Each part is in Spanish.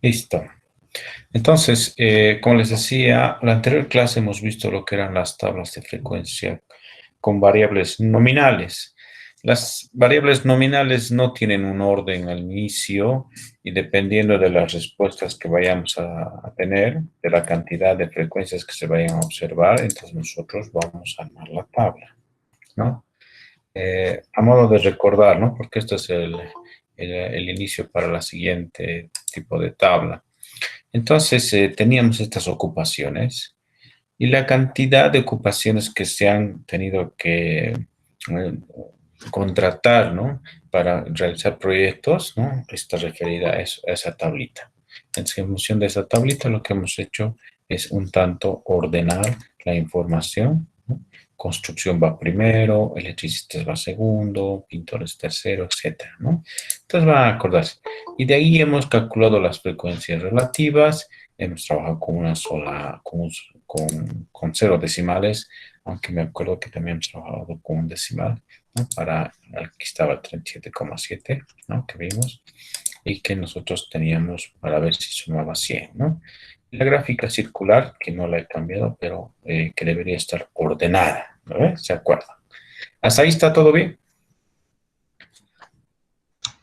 Listo. Entonces, como les decía, en la anterior clase hemos visto lo que eran las tablas de frecuencia con variables nominales. Las variables nominales no tienen un orden al inicio y dependiendo de las respuestas que vayamos a tener, de la cantidad de frecuencias que se vayan a observar, entonces nosotros vamos a armar la tabla, ¿no? A modo de recordar, ¿no? Porque esto es el inicio para la siguiente tipo de tabla. Entonces, teníamos estas ocupaciones y la cantidad de ocupaciones que se han tenido que contratar, ¿no? Para realizar proyectos, ¿no? Está referida a esa tablita. Entonces, en función de esa tablita, lo que hemos hecho es un tanto ordenar la información, ¿no? Construcción va primero, electricistas va segundo, pintores tercero, etcétera, ¿no? Entonces van a acordarse. Y de ahí hemos calculado las frecuencias relativas, hemos trabajado con una sola, con cero decimales, aunque me acuerdo que también hemos trabajado con un decimal, ¿no? Aquí estaba el 37,7, ¿no? Que vimos, y que nosotros teníamos para ver si sumaba 100, ¿no? La gráfica circular, que no la he cambiado, pero que debería estar ordenada, ¿no? ¿Se acuerdan? ¿Hasta ahí está todo bien?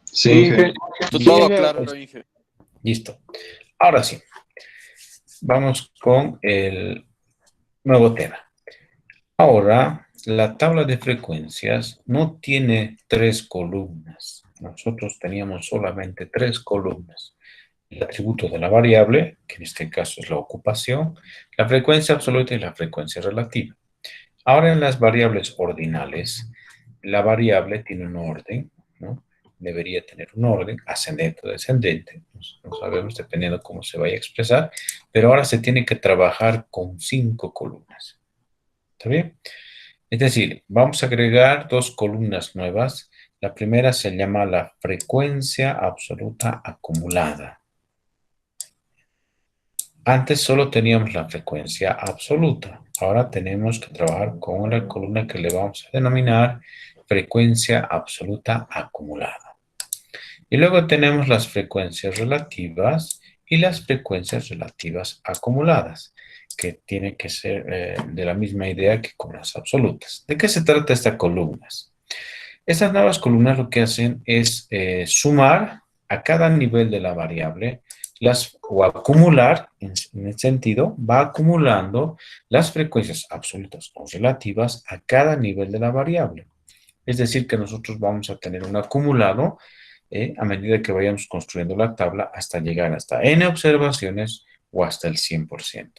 Sí, Inge. todo Inge, claro, Inge. Listo. Ahora sí, vamos con el nuevo tema. Ahora, la tabla de frecuencias no tiene 3 columnas. Nosotros teníamos solamente 3 columnas. El atributo de la variable, que en este caso es la ocupación, la frecuencia absoluta y la frecuencia relativa. Ahora en las variables ordinales, la variable tiene un orden, ¿no? Debería tener un orden, ascendente o descendente, no sabemos dependiendo cómo se vaya a expresar, pero ahora se tiene que trabajar con 5 columnas. ¿Está bien? Es decir, vamos a agregar 2 columnas nuevas. La primera se llama la frecuencia absoluta acumulada. Antes solo teníamos la frecuencia absoluta. Ahora tenemos que trabajar con la columna que le vamos a denominar frecuencia absoluta acumulada. Y luego tenemos las frecuencias relativas y las frecuencias relativas acumuladas, que tienen que ser de la misma idea que con las absolutas. ¿De qué se trata estas columnas? Estas nuevas columnas lo que hacen es sumar a cada nivel de la variable o acumular, en el sentido, va acumulando las frecuencias absolutas o relativas a cada nivel de la variable. Es decir, que nosotros vamos a tener un acumulado a medida que vayamos construyendo la tabla hasta llegar hasta n observaciones o hasta el 100%.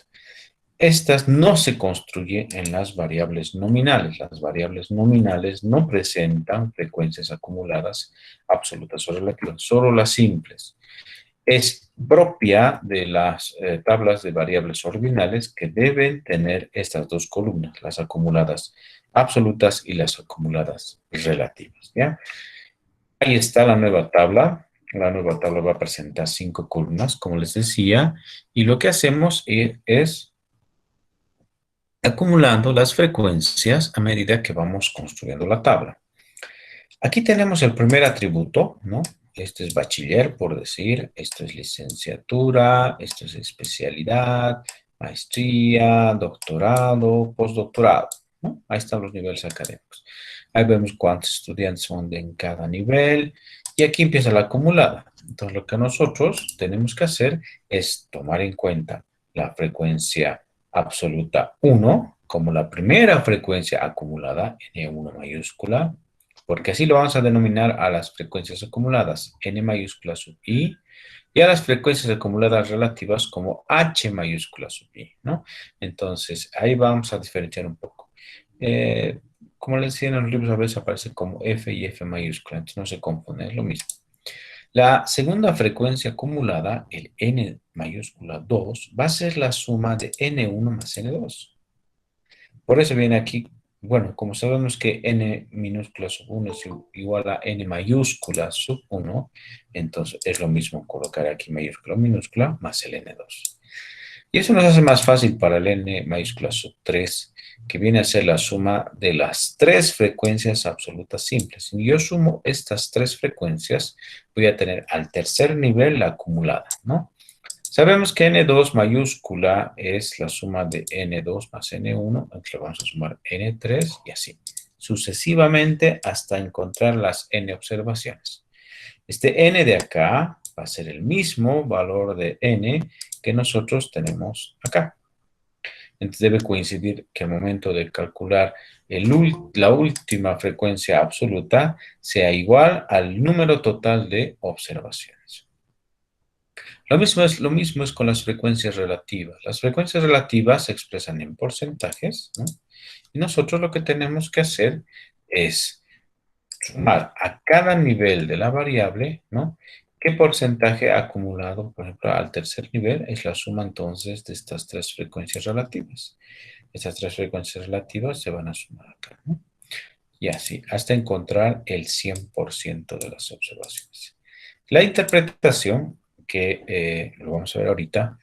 Estas no se construyen en las variables nominales. Las variables nominales no presentan frecuencias acumuladas absolutas o relativas, solo las simples. Es propia de las tablas de variables ordinales que deben tener estas 2 columnas, las acumuladas absolutas y las acumuladas relativas, ¿ya? Ahí está la nueva tabla. La nueva tabla va a presentar 5 columnas, como les decía, y lo que hacemos es acumulando las frecuencias a medida que vamos construyendo la tabla. Aquí tenemos el primer atributo, ¿no? Este es bachiller, por decir, esto es licenciatura, esto es especialidad, maestría, doctorado, postdoctorado, ¿no? Ahí están los niveles académicos. Ahí vemos cuántos estudiantes son en cada nivel y aquí empieza la acumulada. Entonces, lo que nosotros tenemos que hacer es tomar en cuenta la frecuencia absoluta 1 como la primera frecuencia acumulada, N1 mayúscula, porque así lo vamos a denominar a las frecuencias acumuladas, N mayúscula sub I, y a las frecuencias acumuladas relativas como H mayúscula sub I, ¿no? Entonces, ahí vamos a diferenciar un poco. Como les decía en los libros, a veces aparece como F y F mayúscula, entonces no se confunde, es lo mismo. La segunda frecuencia acumulada, el N mayúscula 2, va a ser la suma de N1 más N2. Por eso viene aquí, bueno, como sabemos que N minúscula sub 1 es igual a N mayúscula sub 1, entonces es lo mismo colocar aquí mayúscula o minúscula más el N2. Y eso nos hace más fácil para el N mayúscula sub 3, que viene a ser la suma de las 3 frecuencias absolutas simples. Si yo sumo estas 3 frecuencias, voy a tener al tercer nivel la acumulada, ¿no? Sabemos que N2 mayúscula es la suma de N2 más N1, entonces le vamos a sumar N3 y así, sucesivamente hasta encontrar las N observaciones. Este N de acá va a ser el mismo valor de N que nosotros tenemos acá. Entonces debe coincidir que al momento de calcular la última frecuencia absoluta sea igual al número total de observaciones. Lo mismo es con las frecuencias relativas. Las frecuencias relativas se expresan en porcentajes, ¿no? Y nosotros lo que tenemos que hacer es sumar a cada nivel de la variable, ¿no? ¿Qué porcentaje acumulado, por ejemplo, al tercer nivel? Es la suma entonces de estas tres frecuencias relativas. Estas tres frecuencias relativas se van a sumar acá, ¿no? Y así, hasta encontrar el 100% de las observaciones. La interpretación, que lo vamos a ver ahorita,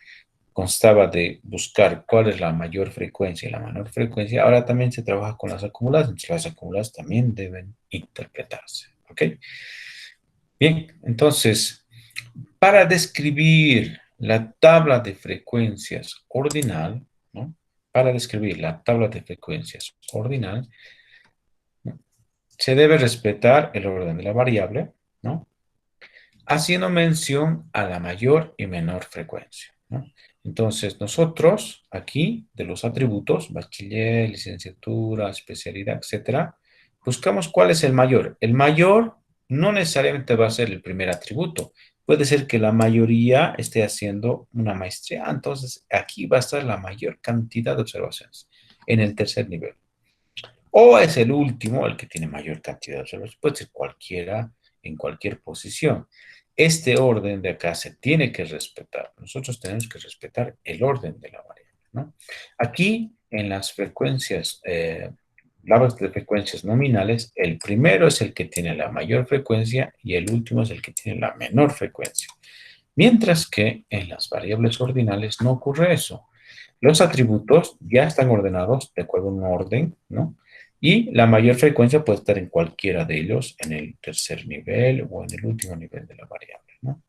constaba de buscar cuál es la mayor frecuencia y la menor frecuencia. Ahora también se trabaja con las acumuladas, entonces las acumuladas también deben interpretarse. ¿Ok? Bien, entonces, para describir la tabla de frecuencias ordinal, ¿no? Para describir la tabla de frecuencias ordinal, ¿no? Se debe respetar el orden de la variable, ¿no? Haciendo mención a la mayor y menor frecuencia, ¿no? Entonces, nosotros aquí, de los atributos, bachiller, licenciatura, especialidad, etcétera, buscamos cuál es el mayor. El mayor no necesariamente va a ser el primer atributo. Puede ser que la mayoría esté haciendo una maestría. Entonces, aquí va a estar la mayor cantidad de observaciones en el tercer nivel. O es el último el que tiene mayor cantidad de observaciones. Puede ser cualquiera en cualquier posición. Este orden de acá se tiene que respetar. Nosotros tenemos que respetar el orden de la variable, ¿no? Aquí, en las frecuencias, labras de frecuencias nominales, el primero es el que tiene la mayor frecuencia y el último es el que tiene la menor frecuencia. Mientras que en las variables ordinales no ocurre eso. Los atributos ya están ordenados de acuerdo a un orden, ¿no? Y la mayor frecuencia puede estar en cualquiera de ellos, en el tercer nivel o en el último nivel de la variable, ¿no?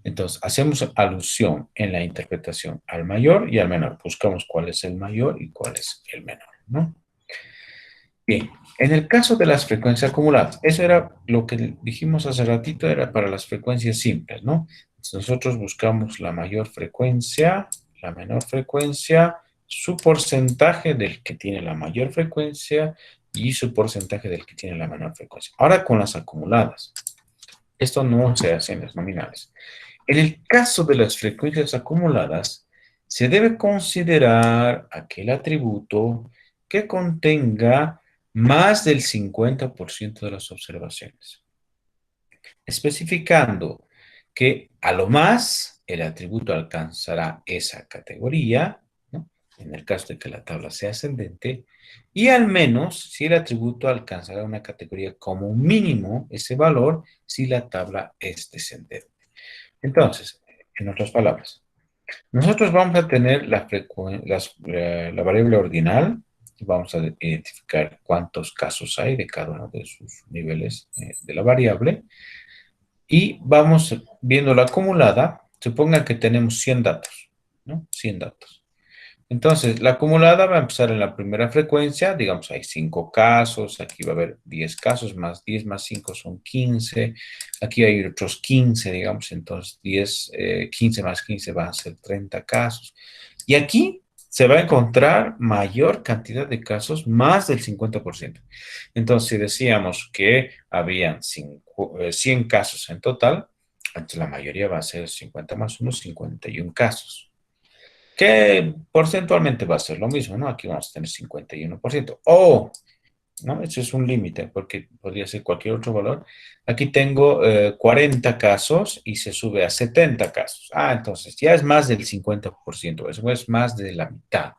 Entonces, hacemos alusión en la interpretación al mayor y al menor. Buscamos cuál es el mayor y cuál es el menor, ¿no? Bien, en el caso de las frecuencias acumuladas, eso era lo que dijimos hace ratito, era para las frecuencias simples, ¿no? Entonces, nosotros buscamos la mayor frecuencia, la menor frecuencia, su porcentaje del que tiene la mayor frecuencia y su porcentaje del que tiene la menor frecuencia. Ahora con las acumuladas, esto no se hace en las nominales. En el caso de las frecuencias acumuladas, se debe considerar aquel atributo que contenga más del 50% de las observaciones, especificando que a lo más el atributo alcanzará esa categoría, ¿no? En el caso de que la tabla sea ascendente, y al menos si el atributo alcanzará una categoría como mínimo ese valor si la tabla es descendente. Entonces, en otras palabras, nosotros vamos a tener la variable ordinal, vamos a identificar cuántos casos hay de cada uno de sus niveles de la variable, y vamos viendo la acumulada. Suponga que tenemos 100 datos, ¿no? 100 datos. Entonces, la acumulada va a empezar en la primera frecuencia, digamos, hay 5 casos, aquí va a haber 10 casos, más 10 más 5 son 15, aquí hay otros 15, digamos, entonces 15 más 15 van a ser 30 casos. Y aquí se va a encontrar mayor cantidad de casos, más del 50%. Entonces, si decíamos que habían 100 casos en total, entonces la mayoría va a ser 50 más 1, 51 casos. Que porcentualmente va a ser lo mismo, ¿no? Aquí vamos a tener 51%. O, ¿no? Eso es un límite, porque podría ser cualquier otro valor. Aquí tengo 40 casos y se sube a 70 casos. Ah, entonces ya es más del 50%, eso es más de la mitad.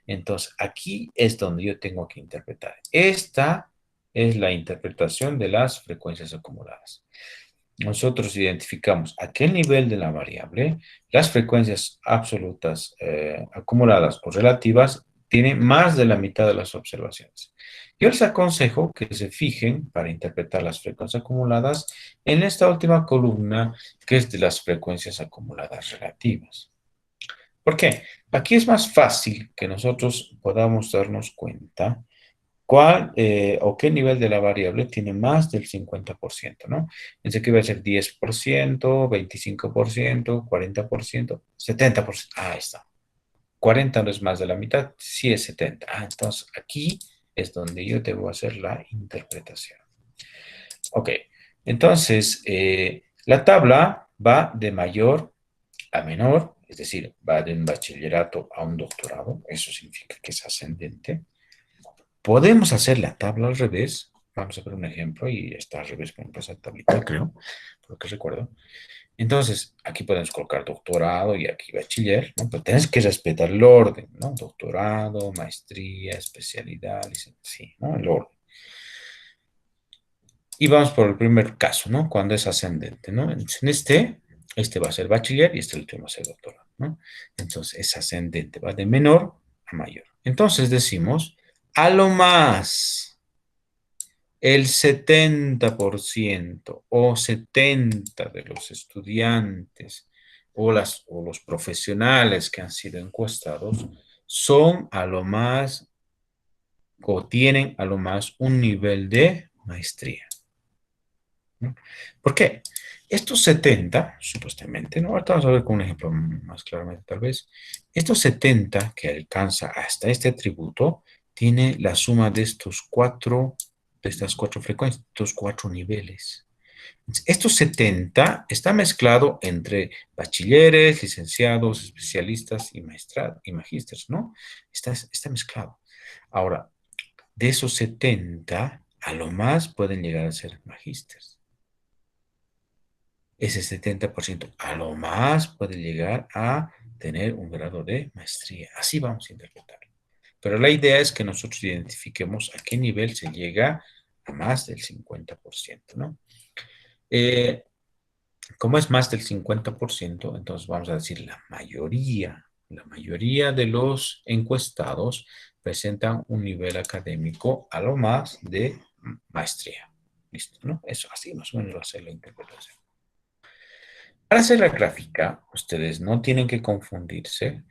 Entonces, aquí es donde yo tengo que interpretar. Esta es la interpretación de las frecuencias acumuladas. Nosotros identificamos a qué nivel de la variable las frecuencias absolutas acumuladas o relativas tiene más de la mitad de las observaciones. Yo les aconsejo que se fijen para interpretar las frecuencias acumuladas en esta última columna, que es de las frecuencias acumuladas relativas. ¿Por qué? Aquí es más fácil que nosotros podamos darnos cuenta cuál o qué nivel de la variable tiene más del 50%, ¿no? Pensé que iba a ser 10%, 25%, 40%, 70%. Ah, ahí está. 40 no es más de la mitad, sí es 70. Ah, entonces aquí es donde yo debo hacer la interpretación. Ok, entonces la tabla va de mayor a menor, es decir, va de un bachillerato a un doctorado, eso significa que es ascendente. Podemos hacer la tabla al revés. Vamos a ver un ejemplo y está al revés, por ejemplo, esa tablita, creo, por lo que recuerdo. Entonces, aquí podemos colocar doctorado y aquí bachiller, ¿no? Pero tienes que respetar el orden, ¿no? Doctorado, maestría, especialidad, licencia, sí, ¿no? El orden. Y vamos por el primer caso, ¿no? Cuando es ascendente, ¿no? Entonces, en este va a ser bachiller y este último va a ser doctorado, ¿no? Entonces, es ascendente, va de menor a mayor. Entonces, decimos, a lo más, el 70% o 70% de los estudiantes o los profesionales que han sido encuestados son a lo más o tienen a lo más un nivel de maestría, ¿no? ¿Por qué? Estos 70, supuestamente, ¿no? Ahorita vamos a ver con un ejemplo más claramente, tal vez. Estos 70 que alcanza hasta este atributo, tiene la suma de estas cuatro frecuencias, estos cuatro niveles. Estos 70 está mezclado entre bachilleres, licenciados, especialistas y maestrados y magísteres, ¿no? Está mezclado. Ahora, de esos 70, a lo más pueden llegar a ser magísteres. Ese 70% a lo más puede llegar a tener un grado de maestría. Así vamos a interpretarlo. Pero la idea es que nosotros identifiquemos a qué nivel se llega a más del 50%, ¿no? Como es más del 50%, entonces vamos a decir la mayoría de los encuestados presentan un nivel académico a lo más de maestría. ¿Listo? ¿No? Eso así más o menos va a ser la interpretación. Para hacer la gráfica, ustedes no tienen que confundirse.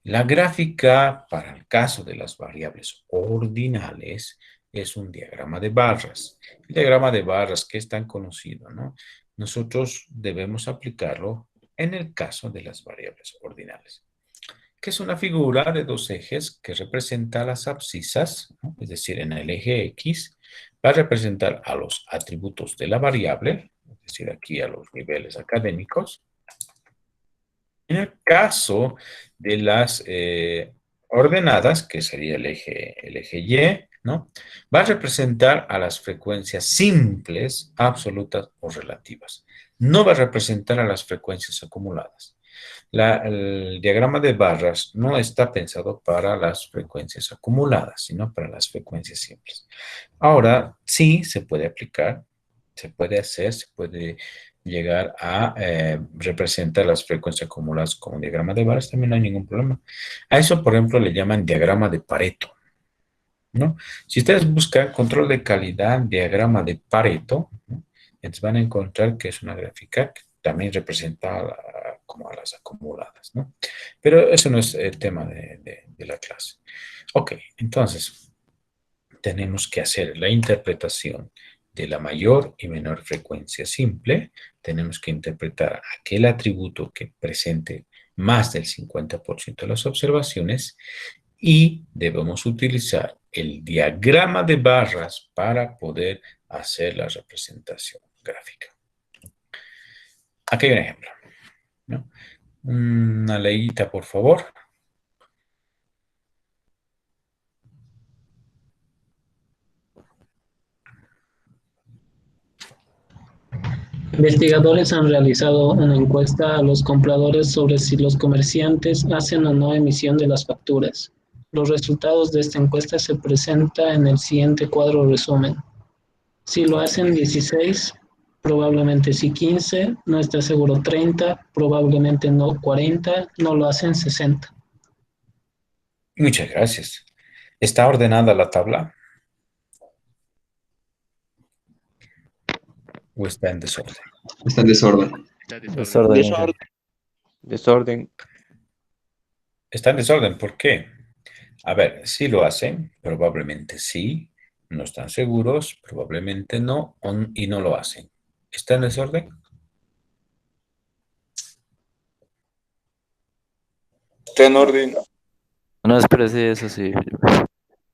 La gráfica, para el caso de las variables ordinales, es un diagrama de barras. El diagrama de barras, que es tan conocido, ¿no? Nosotros debemos aplicarlo en el caso de las variables ordinales, que es una figura de dos ejes que representa las abscisas, ¿no? Es decir, en el eje X va a representar a los atributos de la variable, es decir, aquí a los niveles académicos. En el caso de las ordenadas, que sería el eje Y, ¿no? Va a representar a las frecuencias simples, absolutas o relativas. No va a representar a las frecuencias acumuladas. El diagrama de barras no está pensado para las frecuencias acumuladas, sino para las frecuencias simples. Ahora, sí se puede aplicar, se puede hacer, se puede llegar a representar las frecuencias acumuladas con un diagrama de barras, también no hay ningún problema. A eso, por ejemplo, le llaman diagrama de Pareto, ¿no? Si ustedes buscan control de calidad, diagrama de Pareto, ¿no? Entonces van a encontrar que es una gráfica que también representa como a las acumuladas, ¿no? Pero eso no es el tema de la clase. Ok, entonces tenemos que hacer la interpretación de la mayor y menor frecuencia simple. Tenemos que interpretar aquel atributo que presente más del 50% de las observaciones y debemos utilizar el diagrama de barras para poder hacer la representación gráfica. Aquí hay un ejemplo, ¿no? Una leyita, por favor. Investigadores han realizado una encuesta a los compradores sobre si los comerciantes hacen o no emisión de las facturas. Los resultados de esta encuesta se presentan en el siguiente cuadro resumen. Si lo hacen 16, probablemente sí 15, no está seguro 30, probablemente no 40, no lo hacen 60. Muchas gracias. ¿Está ordenada la tabla o está en desorden? Está en desorden. Está desorden. Desorden, Inge. Desorden. Desorden. Está en desorden, ¿por qué? A ver, si lo hacen, probablemente sí. No están seguros, probablemente no, y no lo hacen. ¿Está en desorden? Está en orden. No, espera, sí, eso sí.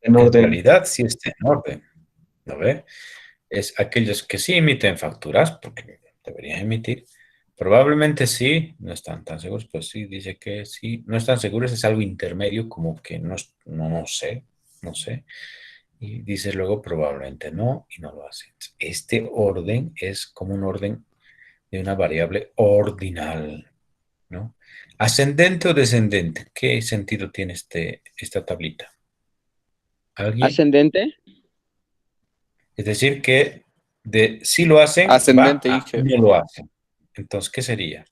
En En orden. realidad sí está en orden. ¿No ve? Es aquellos que sí emiten facturas, porque deberían emitir. Probablemente sí, no están tan seguros, pues sí, dice que sí. No están seguros, es algo intermedio, como que no sé, no sé. Y dice luego probablemente no, y no lo hacen. Este orden es como un orden de una variable ordinal, ¿no? Ascendente o descendente, ¿qué sentido tiene esta tablita? ¿Alguien? Ascendente. Es decir, que de si lo hacen, Ascendente, va a Inge. no lo hacen. Entonces, ¿qué sería?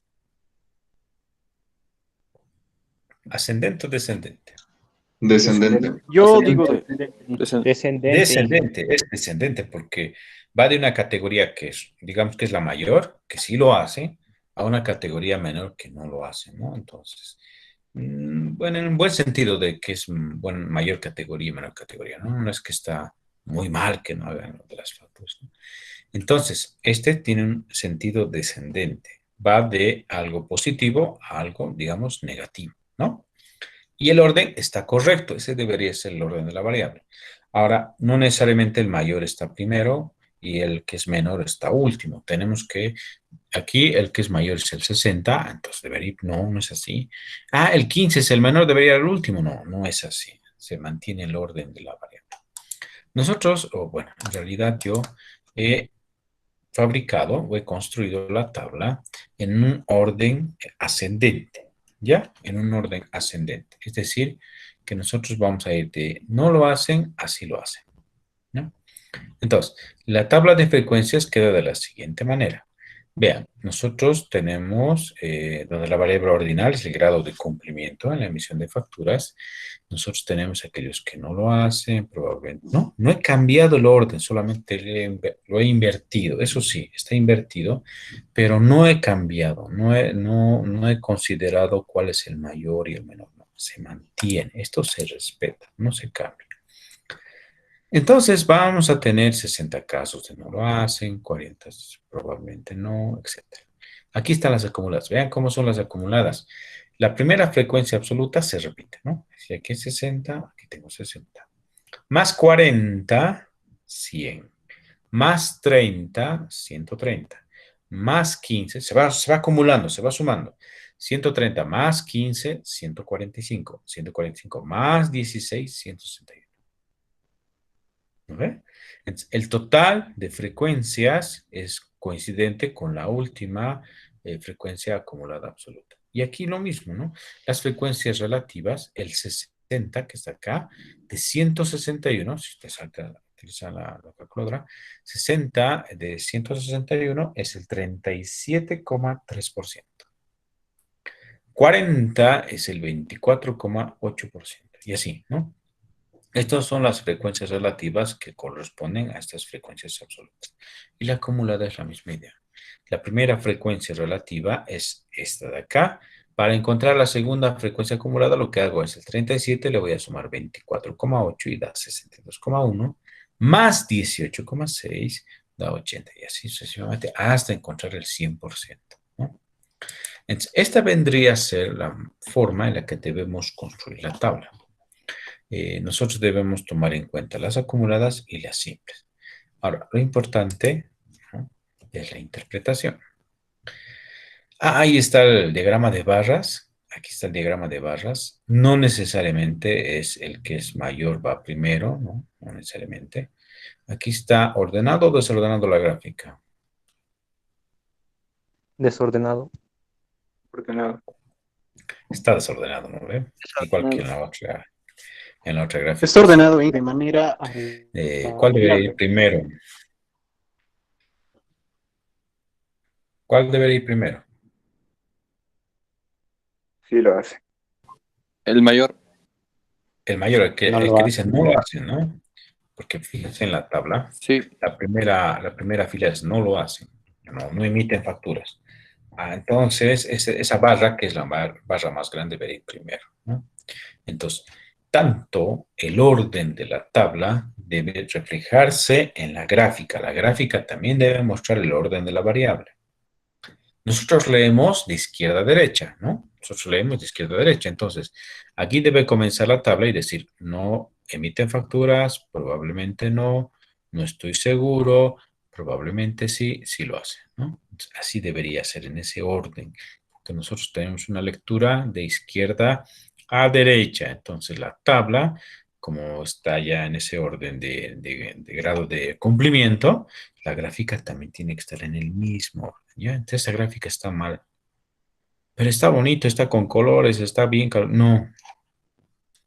¿Ascendente o descendente? Descendente. Yo digo Descendente. Descendente, es descendente porque va de una categoría que es, digamos que es la mayor, que sí lo hace, a una categoría menor que no lo hace, ¿no? Entonces, bueno, en un buen sentido de que es mayor categoría y menor categoría, ¿no? No es que está muy mal que no hagan lo de las facturas, ¿no? Entonces, este tiene un sentido descendente, va de algo positivo a algo, digamos, negativo, ¿no? Y el orden está correcto, ese debería ser el orden de la variable. Ahora, no necesariamente el mayor está primero y el que es menor está último. Tenemos que, aquí el que es mayor es el 60, entonces debería, no es así. Ah, el 15 es el menor, debería ser el último. No es así. Se mantiene el orden de la variable. Nosotros, o bueno, en realidad yo he fabricado o he construido la tabla en un orden ascendente. ¿Ya? En un orden ascendente. Es decir, que nosotros vamos a ir de no lo hacen, así lo hacen. ¿No? Entonces, la tabla de frecuencias queda de la siguiente manera. Vean, nosotros tenemos, donde la variable ordinal es el grado de cumplimiento en la emisión de facturas. Nosotros tenemos aquellos que no lo hacen, probablemente. No he cambiado el orden, solamente lo he invertido. Eso sí, está invertido, pero no he cambiado, no he considerado cuál es el mayor y el menor. No, se mantiene, esto se respeta, no se cambia. Entonces vamos a tener 60 casos de no lo hacen, 40 probablemente no, etc. Aquí están las acumuladas. Vean cómo son las acumuladas. La primera frecuencia absoluta se repite, ¿no? Si aquí es 60, aquí tengo 60. Más 40, 100. Más 30, 130. Más 15, se va acumulando, se va sumando. 130 más 15, 145. 145 más 16, 161. ¿No ve? Entonces, el total de frecuencias es coincidente con la última frecuencia acumulada absoluta. Y aquí lo mismo, ¿no? Las frecuencias relativas, el 60 que está acá, de 161, si usted utiliza la calculadora, 60 de 161 es el 37,3%. 40 es el 24,8%. Y así, ¿no? Estas son las frecuencias relativas que corresponden a estas frecuencias absolutas. Y la acumulada es la misma idea. La primera frecuencia relativa es esta de acá. Para encontrar la segunda frecuencia acumulada, lo que hago es el 37, le voy a sumar 24,8 y da 62,1, más 18,6 da 80, y así sucesivamente hasta encontrar el 100%. ¿No? Entonces, esta vendría a ser la forma en la que debemos construir la tabla. Nosotros debemos tomar en cuenta las acumuladas y las simples. Ahora, lo importante, ¿no?, es la interpretación. Ahí está el diagrama de barras. Aquí está el diagrama de barras. No necesariamente es el que es mayor va primero, ¿no? No necesariamente. Aquí está ordenado o desordenado la gráfica. Desordenado. Porque nada. Está desordenado, ¿no ve? Igual que en la otra gráfica. Está ordenado de manera ¿Cuál debería ir primero? ¿Cuál debería ir primero? Sí lo hace. El mayor. El mayor, No el lo que hace. dice no lo hacen, ¿no? Porque fíjense en la tabla, Sí. la primera fila es no lo hacen, no emiten facturas. Entonces, esa barra, que es la barra más grande, debe ir primero, ¿no? Entonces, tanto el orden de la tabla debe reflejarse en la gráfica. La gráfica también debe mostrar el orden de la variable. Nosotros leemos de izquierda a derecha, ¿no? Nosotros leemos de izquierda a derecha. Entonces, aquí debe comenzar la tabla y decir, no emiten facturas, probablemente no, no estoy seguro, probablemente sí, sí lo hace, ¿no? Entonces, así debería ser en ese orden, porque nosotros tenemos una lectura de izquierda a derecha. Entonces, la tabla, como está ya en ese orden de grado de cumplimiento, la gráfica también tiene que estar en el mismo orden, ¿ya? Entonces, esta gráfica está mal. Pero está bonito, está con colores, está bien. No,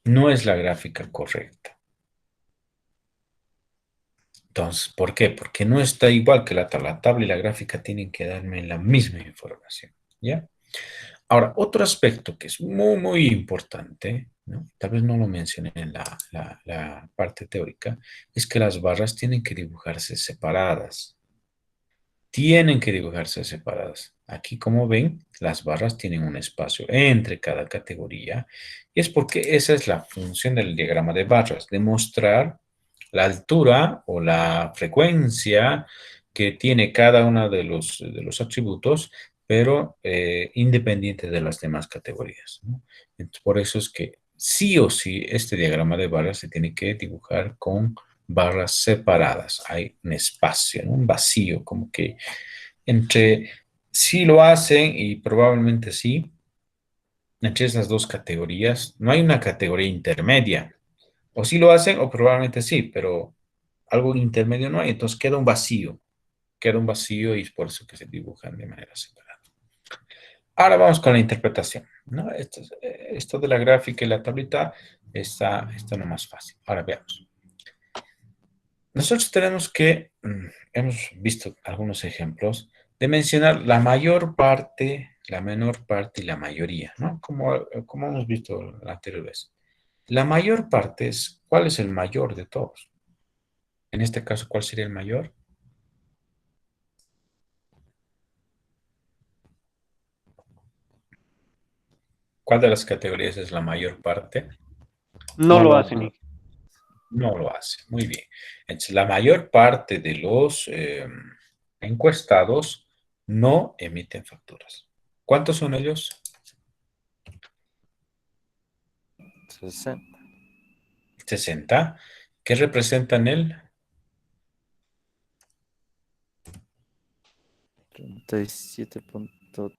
no es la gráfica correcta. Entonces, ¿por qué? Porque no está igual que la tabla. La tabla y la gráfica tienen que darme la misma información, ¿ya? Ahora, otro aspecto que es muy, muy importante, ¿no? Tal vez no lo mencioné en la parte teórica, es que las barras tienen que dibujarse separadas. Tienen que dibujarse separadas. Aquí, como ven, las barras tienen un espacio entre cada categoría. Y es porque esa es la función del diagrama de barras, demostrar la altura o la frecuencia que tiene cada uno de los atributos, pero independiente de las demás categorías, ¿no? Entonces, por eso es que sí o sí este diagrama de barras se tiene que dibujar con barras separadas. Hay un espacio, ¿no? Un vacío, como que entre sí lo hacen y probablemente sí, entre esas dos categorías, no hay una categoría intermedia. O sí lo hacen o probablemente sí, pero algo intermedio no hay, entonces queda un vacío y es por eso que se dibujan de manera separada. Ahora vamos con la interpretación, ¿no? Esto de la gráfica y la tablita está lo más fácil. Ahora veamos. Nosotros tenemos que, hemos visto algunos ejemplos de mencionar la mayor parte, la menor parte y la mayoría, ¿no? Como hemos visto la anterior vez. La mayor parte es, ¿cuál es el mayor de todos? En este caso, ¿cuál sería el mayor? ¿Cuál de las categorías es la mayor parte? No lo hacen. No lo hace. Muy bien. Entonces, la mayor parte de los encuestados no emiten facturas. ¿Cuántos son ellos? 60. 60. ¿Qué representan el? 37.3.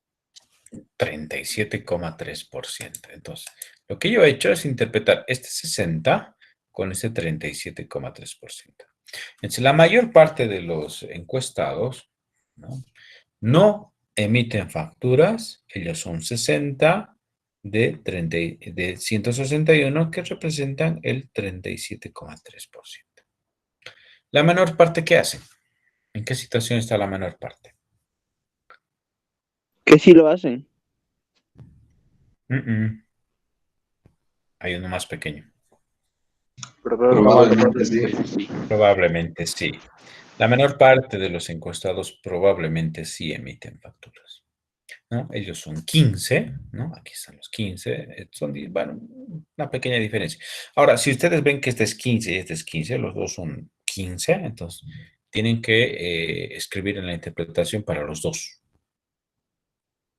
37,3%. Entonces, lo que yo he hecho es interpretar este 60 con este 37,3%. Entonces, la mayor parte de los encuestados, ¿no? No emiten facturas. Ellos son 60 de 161 que representan el 37,3%. La menor parte, ¿qué hacen? ¿En qué situación está la menor parte? Que sí lo hacen. Hay uno más pequeño. Probablemente sí. Probablemente sí. La menor parte de los encuestados probablemente sí emiten facturas, ¿no? Ellos son 15, ¿no? Aquí están los 15. Bueno, una pequeña diferencia. Ahora, si ustedes ven que este es 15 y este es 15, los dos son 15, entonces tienen que escribir en la interpretación para los dos.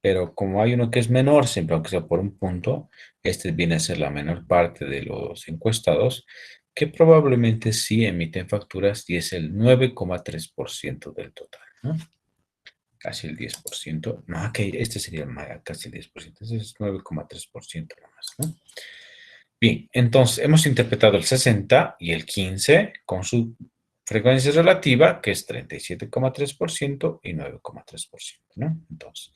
Pero como hay uno que es menor, siempre aunque sea por un punto, este viene a ser la menor parte de los encuestados, que probablemente sí emiten facturas y es el 9,3% del total, ¿no? Casi el 10%. No, que este sería casi el 10%. Ese es 9,3% nomás, ¿no? Bien, entonces hemos interpretado el 60 y el 15 con su frecuencia relativa, que es 37,3% y 9,3%, ¿no? Entonces,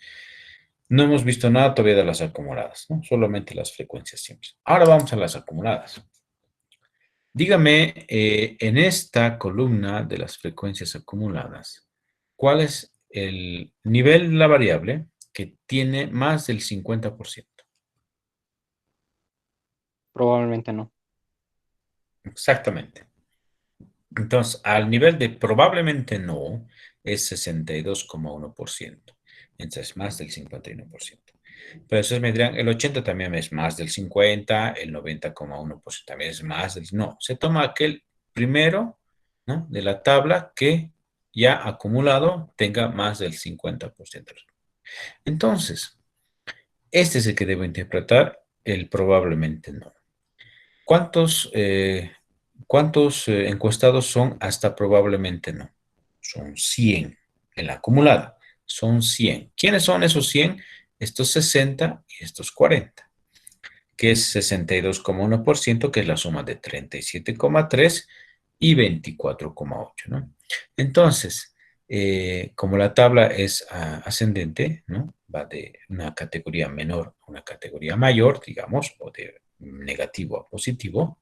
no hemos visto nada todavía de las acumuladas, ¿no? Solamente las frecuencias simples. Ahora vamos a las acumuladas. Dígame, en esta columna de las frecuencias acumuladas, ¿cuál es el nivel de la variable que tiene más del 50%? Probablemente no. Exactamente. Entonces, al nivel de probablemente no, es 62,1%. Entonces, más del 51%. Pero entonces me dirán, el 80 también es más del 50, el 90,1% también es más del... No, se toma aquel primero, ¿no?, de la tabla que ya acumulado tenga más del 50%. Entonces, este es el que debo interpretar el probablemente no. ¿Cuántos encuestados son hasta probablemente no? Son 100 en la acumulada. Son 100. ¿Quiénes son esos 100? Estos 60 y estos 40, que es 62,1%, que es la suma de 37,3 y 24,8, ¿no? Entonces, como la tabla es ascendente, ¿no?, va de una categoría menor a una categoría mayor, digamos, o de negativo a positivo.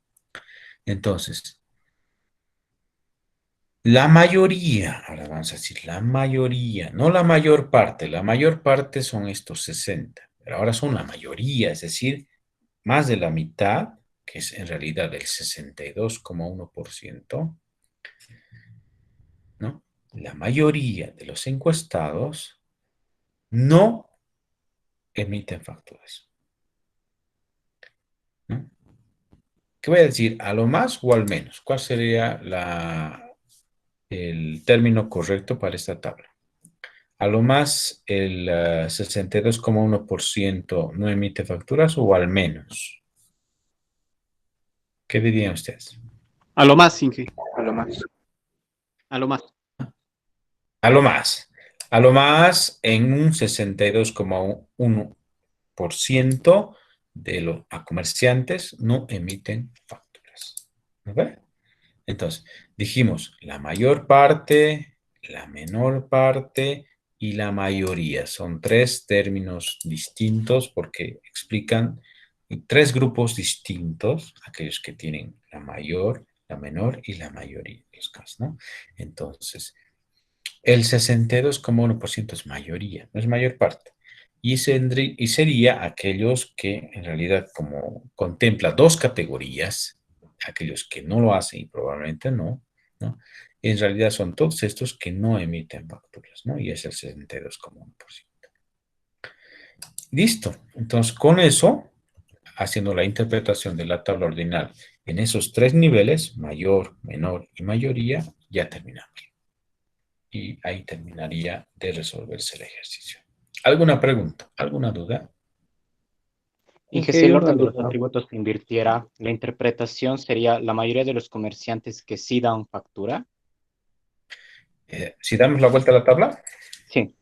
Entonces, la mayoría, ahora vamos a decir la mayoría, no la mayor parte son estos 60, pero ahora son la mayoría, es decir, más de la mitad, que es en realidad el 62,1%, ¿no? La mayoría de los encuestados no emiten facturas, ¿no? ¿Qué voy a decir? ¿A lo más o al menos? ¿Cuál sería el término correcto para esta tabla? ¿A lo más el 62,1% no emite facturas o al menos? ¿Qué dirían ustedes? A lo más, Inge. A lo más. A lo más. A lo más. A lo más en un 62,1% de los comerciantes no emiten facturas. ¿Ok? Entonces, dijimos la mayor parte, la menor parte y la mayoría. Son tres términos distintos porque explican tres grupos distintos, aquellos que tienen la mayor, la menor y la mayoría de los casos, ¿no? Entonces, el 62,1% es mayoría, no es mayor parte. Y sería aquellos que en realidad como contempla dos categorías, aquellos que no lo hacen y probablemente no, ¿no? En realidad son todos estos que no emiten facturas, ¿no? Y es el 62,1%. Listo. Entonces, con eso, haciendo la interpretación de la tabla ordinal en esos tres niveles, mayor, menor y mayoría, ya terminamos. Y ahí terminaría de resolverse el ejercicio. ¿Alguna pregunta? ¿Alguna duda? Inge, si el orden de los atributos se invirtiera, la interpretación sería la mayoría de los comerciantes que sí dan factura. Si damos la vuelta a la tabla. Sí.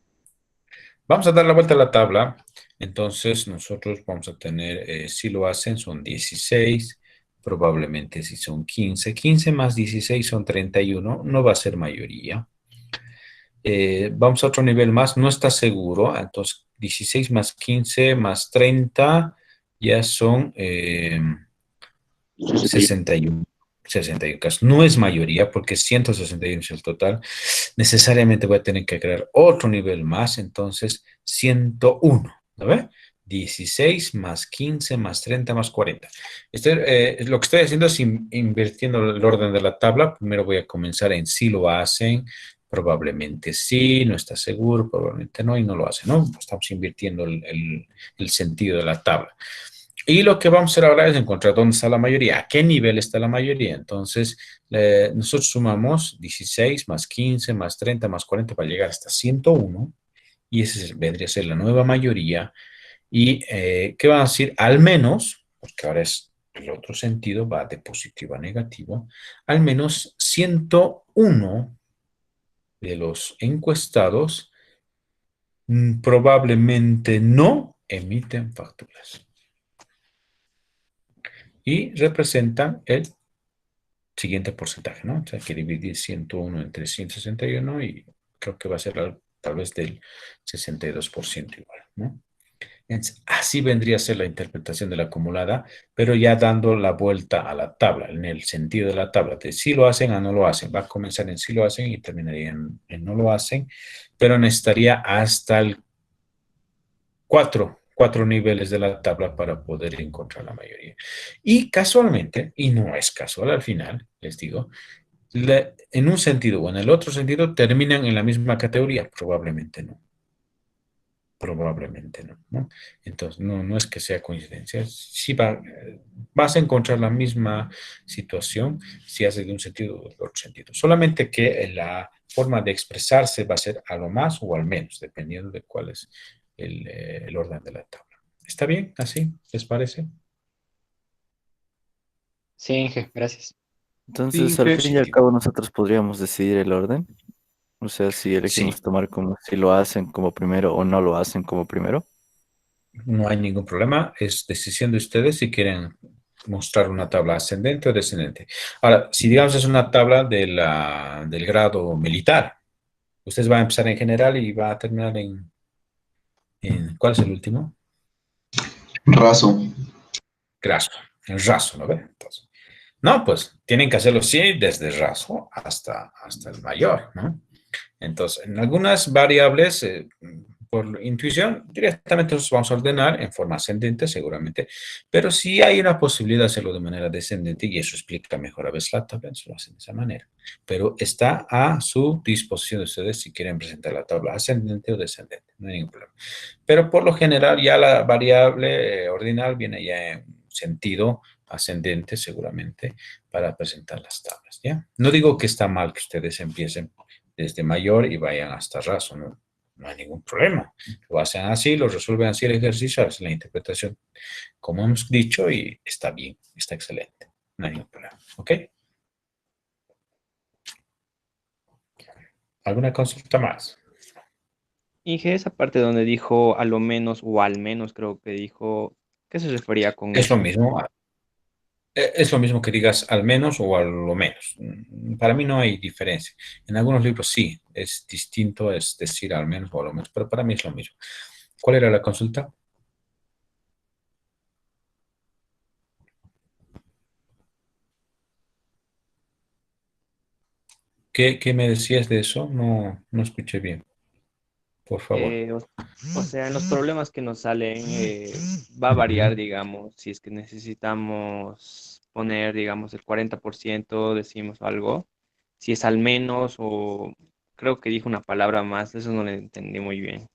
Vamos a dar la vuelta a la tabla. Entonces nosotros vamos a tener, si lo hacen, son 16. Probablemente si son 15. 15 más 16 son 31. No va a ser mayoría. Vamos a otro nivel más. No está seguro. Entonces 16 más 15 más 30 ya son 61. 61 casos. No es mayoría porque 161 es el total. Necesariamente voy a tener que crear otro nivel más, entonces 101. ¿No ve? 16 más 15 más 30 más 40. Lo que estoy haciendo es invirtiendo el orden de la tabla. Primero voy a comenzar en si lo hacen. Probablemente sí, no está seguro, probablemente no, y no lo hacen, ¿no? Estamos invirtiendo el sentido de la tabla. Y lo que vamos a hacer ahora es encontrar dónde está la mayoría, a qué nivel está la mayoría. Entonces, nosotros sumamos 16 más 15 más 30 más 40 para llegar hasta 101. Y ese vendría a ser la nueva mayoría. ¿Y qué van a decir? Al menos, porque ahora es el otro sentido, va de positivo a negativo, al menos 101 de los encuestados probablemente no emiten facturas. Y representan el siguiente porcentaje, ¿no? O sea, hay que dividir 101 entre 161 y creo que va a ser tal vez del 62% igual, ¿no? Entonces, así vendría a ser la interpretación de la acumulada, pero ya dando la vuelta a la tabla, en el sentido de la tabla, de si lo hacen o no lo hacen. Va a comenzar en si lo hacen y terminaría en no lo hacen, pero necesitaría hasta el 4 4 niveles de la tabla para poder encontrar la mayoría. Y casualmente, y no es casual al final, les digo, en un sentido o en el otro sentido terminan en la misma categoría. Probablemente no. Probablemente no, ¿no? Entonces, no es que sea coincidencia. Sí vas a encontrar la misma situación si hace de un sentido o del otro sentido. Solamente que la forma de expresarse va a ser a lo más o al menos, dependiendo de cuál es el orden de la tabla. ¿Está bien? ¿Así? ¿Les parece? Sí, Inge, gracias. Entonces, Sí, al Inge. fin y al cabo, nosotros podríamos decidir el orden. O sea, si elegimos Sí, tomar como si lo hacen como primero o no lo hacen como primero. no hay ningún problema. Es decisión de ustedes si quieren mostrar una tabla ascendente o descendente. Ahora, si digamos es una tabla del grado militar, ustedes van a empezar en general y va a terminar ¿cuál es el último? Raso. Raso, en raso, ¿no ve? Entonces, no, pues tienen que hacerlo sí desde raso hasta el mayor, ¿no? Entonces, en algunas variables, por intuición, directamente nos vamos a ordenar en forma ascendente, seguramente, pero sí hay una posibilidad de hacerlo de manera descendente y eso explica mejor a veces la tabla, se lo hacen de esa manera. Pero está a su disposición de ustedes si quieren presentar la tabla ascendente o descendente, no hay ningún problema. Pero por lo general ya la variable ordinal viene ya en sentido ascendente seguramente para presentar las tablas, ¿ya? No digo que está mal que ustedes empiecen desde mayor y vayan hasta raso, no hay ningún problema. Lo hacen así, lo resuelven así el ejercicio, hacen la interpretación como hemos dicho y está bien, está excelente. No hay ningún problema, ¿ok? ¿Alguna consulta más? Inge, esa parte donde dijo a lo menos o al menos, creo que dijo, ¿qué se refería con Es lo eso? mismo, es lo mismo que digas al menos o a lo menos. Para mí no hay diferencia. En algunos libros sí, es distinto, es decir al menos o a lo menos, pero para mí es lo mismo. ¿Cuál era la consulta? ¿Qué me decías de eso? No escuché bien. Por favor. O sea, en los problemas que nos salen va a variar, digamos, si es que necesitamos poner, digamos, el 40%, decimos algo, si es al menos o creo que dijo una palabra más, eso no lo entendí muy bien.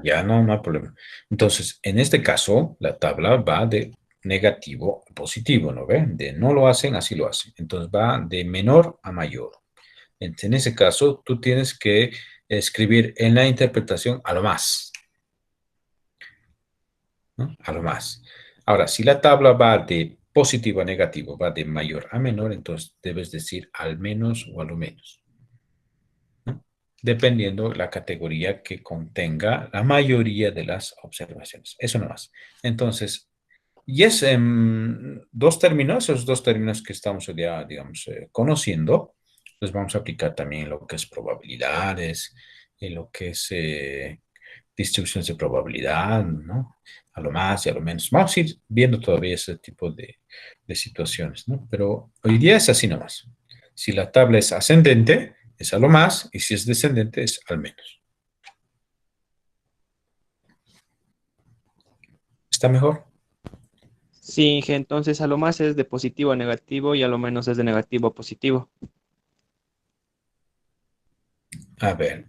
Ya no hay problema. Entonces, en este caso, la tabla va de negativo a positivo, ¿no ve? De no lo hacen, así lo hacen. Entonces, va de menor a mayor. En ese caso, tú tienes que escribir en la interpretación a lo más, ¿no? A lo más. Ahora, si la tabla va de positivo a negativo, va de mayor a menor, entonces debes decir al menos o a lo menos, ¿no? Dependiendo la categoría que contenga la mayoría de las observaciones. Eso no más. Entonces, y es dos términos, esos dos términos que estamos hoy día, digamos, conociendo, los vamos a aplicar también en lo que es probabilidades, en lo que es distribuciones de probabilidad, ¿no? A lo más y a lo menos. Vamos a ir viendo todavía ese tipo de situaciones, ¿no? Pero hoy día es así nomás. Si la tabla es ascendente, es a lo más, y si es descendente, es al menos. ¿Está mejor? Sí, Inge, entonces a lo más es de positivo a negativo y a lo menos es de negativo a positivo. A ver.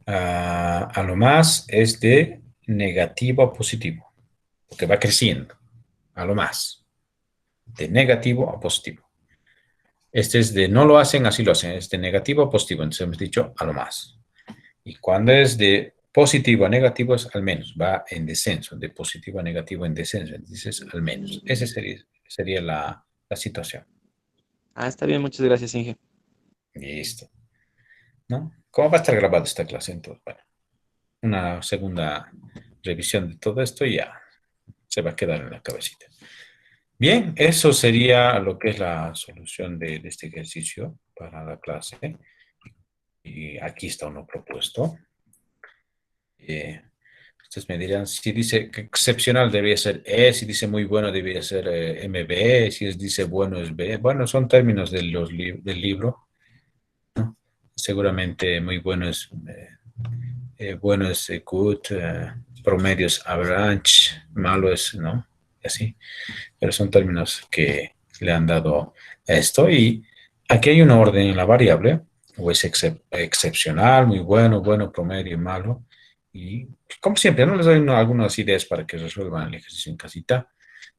A lo más es de negativo a positivo, porque va creciendo, a lo más, de negativo a positivo. Este es de no lo hacen, así lo hacen, es de negativo a positivo, entonces hemos dicho a lo más. Y cuando es de positivo a negativo es al menos, va en descenso, de positivo a negativo en descenso, entonces al menos. Esa sería la situación. Ah, está bien, muchas gracias, Inge. Listo. ¿No? ¿Cómo va a estar grabada esta clase? Entonces, bueno, una segunda revisión de todo esto y ya se va a quedar en la cabecita. Bien, eso sería lo que es la solución de este ejercicio para la clase. Y aquí está uno propuesto. Ustedes me dirán, si dice que excepcional debería ser E, si dice muy bueno debería ser MB, si dice bueno es B. Bueno, son términos del libro, ¿no? Seguramente muy bueno es bueno es good, promedio es average, malo es, ¿no? Y así. Pero son términos que le han dado a esto. Y aquí hay un orden en la variable, o es excepcional, muy bueno, bueno, promedio, malo. Y como siempre, no les doy algunas ideas para que resuelvan el ejercicio en casita.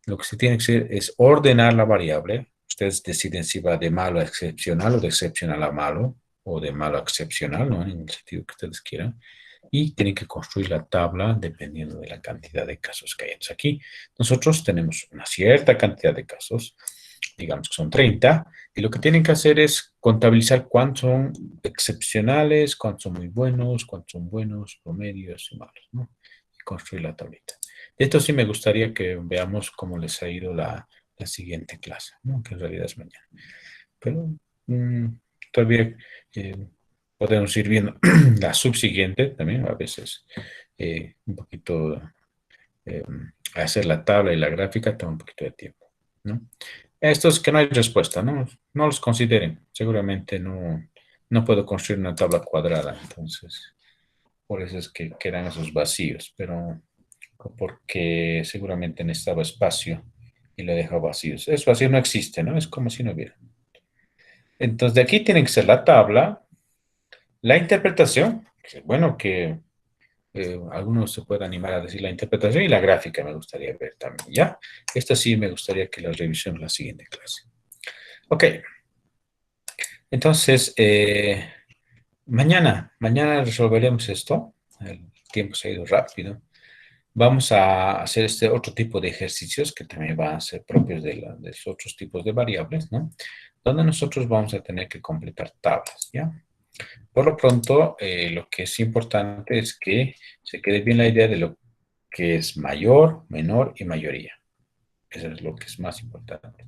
Lo que se tiene que hacer es ordenar la variable. Ustedes deciden si va de malo a excepcional o de excepcional a malo, o de malo a excepcional, ¿no? En el sentido que ustedes quieran. Y tienen que construir la tabla dependiendo de la cantidad de casos que hay. Entonces aquí nosotros tenemos una cierta cantidad de casos, digamos que son 30, y lo que tienen que hacer es contabilizar cuántos son excepcionales, cuántos son muy buenos, cuántos son buenos, promedios y malos, ¿no? Y construir la tablita. De esto sí me gustaría que veamos cómo les ha ido la siguiente clase, ¿no? Que en realidad es mañana. Pero todavía podemos ir viendo la subsiguiente también, a veces un poquito hacer la tabla y la gráfica toma un poquito de tiempo, ¿no? Estos que no hay respuesta, ¿no? No los consideren. Seguramente no puedo construir una tabla cuadrada, entonces por eso es que quedan esos vacíos, pero porque seguramente necesitaba espacio y lo he dejado vacíos. Esos vacíos no existen, ¿no? Es como si no hubiera. Entonces de aquí tiene que ser la tabla, la interpretación, bueno, que algunos se pueden animar a decir la interpretación y la gráfica me gustaría ver también, ¿ya? Esta sí me gustaría que la revisemos en la siguiente clase. Ok, entonces, mañana resolveremos esto. El tiempo se ha ido rápido. Vamos a hacer este otro tipo de ejercicios que también van a ser propios de los otros tipos de variables, ¿no? Donde nosotros vamos a tener que completar tablas, ¿ya? Por lo pronto, lo que es importante es que se quede bien la idea de lo que es mayor, menor y mayoría. Eso es lo que es más importante.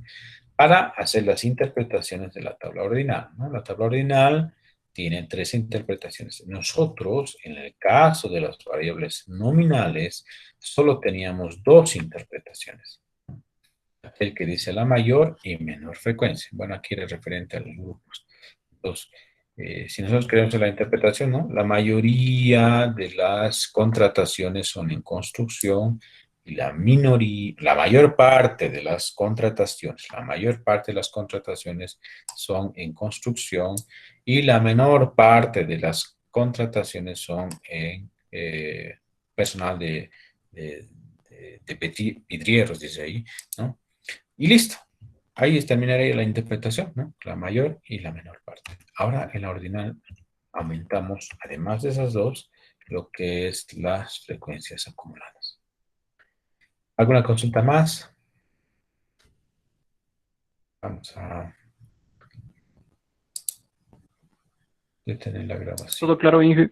Para hacer las interpretaciones de la tabla ordinal, ¿no? La tabla ordinal tiene 3 interpretaciones. Nosotros, en el caso de las variables nominales, solo teníamos 2 interpretaciones. El que dice la mayor y menor frecuencia. Bueno, aquí era referente a los grupos. Entonces, si nosotros queremos la interpretación, ¿no? La mayoría de las contrataciones son en construcción y la mayor parte de las contrataciones, son en construcción y la menor parte de las contrataciones son en personal de vidrieros, dice ahí, ¿no? Y listo. Ahí terminaría la interpretación, ¿no? La mayor y la menor parte. Ahora en la ordinal aumentamos, además de esas dos, lo que es las frecuencias acumuladas. ¿Alguna consulta más? Vamos a detener la grabación. Todo claro, Inge.